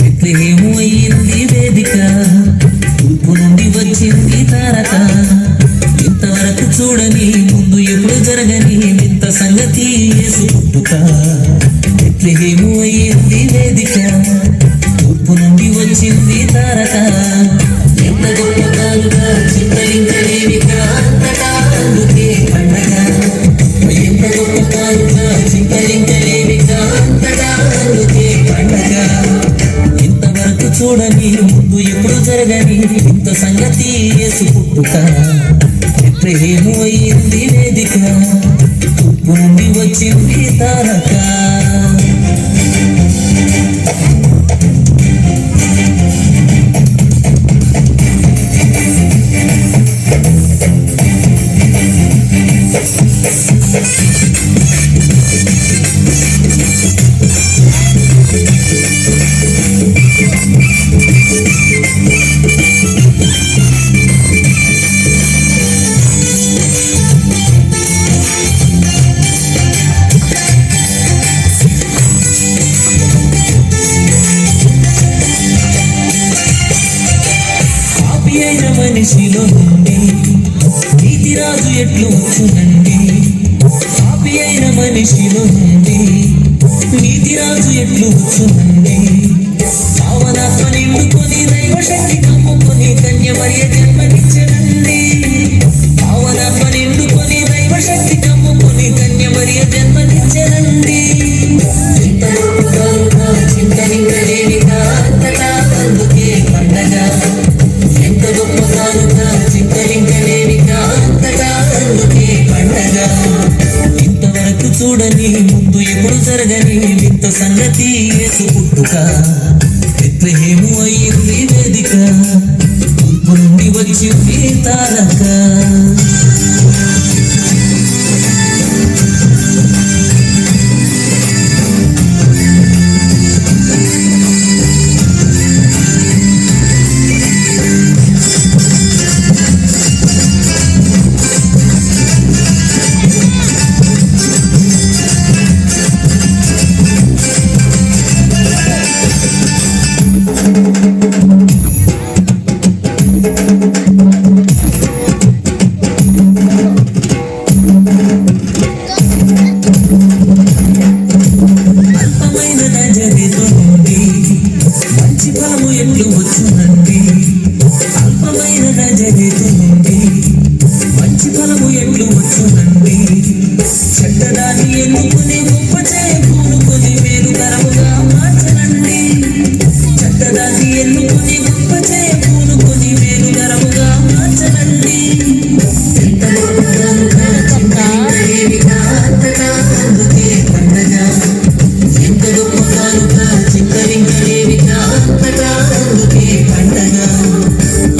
బెత్లెహేము అయ్యింది వేదిక, తూర్పు నుండి వచ్చింది తారక. ఇంతవరకు చూడని ముందు ఎప్పుడు జరగని వింత సంగతి యేసు పుట్టుక. బెత్లెహేము అయ్యింది వేదిక, తూర్పు నుండి వచ్చింది తారక. ఎంత గొప్ప కానుక చింతరించలేవిక, అంతటా అందుకే పండగ. ఎంత గొప్ప కానుక చింతరించలేవిక, అంతటా అందుకే పండగ. ఇంతవరకు చూడని ముందు ఎప్పుడు జరగని ఇంత సంగతి యేసు పుట్టుక. బెత్లెహేము అయ్యింది వేదిక, తూర్పు నుండి వచ్చింది తారక. మనిషిలో నుండి నీతిరాజు ఎట్లు వచ్చునండి. పాపి అయిన మనిషిలో నుండి నీతిరాజు ఎట్లు వచ్చునండి. పావనాత్మ నిండుకొని దైవశక్తి కమ్ముకొని కన్యమరియ జన్మనిచ్చనండి. పావనాత్మ నిండుకొని దైవశక్తి కమ్ముకొని కన్యమరియ జన్మనిచ్చనండి. చింతనింకలేవిక, అంతటా అందుకే పండగ. ఎంత గొప్ప కానుక చింతలింకలేవిక, అంతటా అందుకే పండగ. ఇంతవరకు చూడని ముందు ఎప్పుడు జరగని వింత సంగతి యేసు పుట్టుక. బెత్లెహేము అయ్యింది వేదిక, తూర్పు నుండి వచ్చింది తారక. మంచి ఫలము ఎట్లు వచ్చునండి. అల్పమైన నజరేతు నుండి మంచి ఫలము ఎట్లు వచ్చునండి. చెడ్డదాన్ని ఎన్నుకొని గొప్ప చేయ పూనుకొని మేలుకరముగా మార్చనండి. చెడ్డదాన్ని ఎన్నుకొని గొప్ప చేయ పూనుకొని మేలుకరముగా మార్చనండి. ఎంత గొప్ప కనుక చింతలింకలేవిక, అంతటా అందుకే పండగ. ఎంత గొప్ప కనుక చింతలింకలేవిక, అంతటా అందుకే పండగ.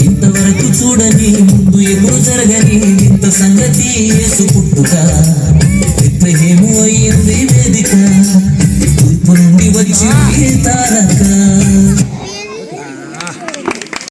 ఇంతవరకు చూడని ముందు ఎప్పుడు జరగని ఇంత సంగతి యేసు పుట్టుక. బెత్లెహేము అయ్యింది వేదిక,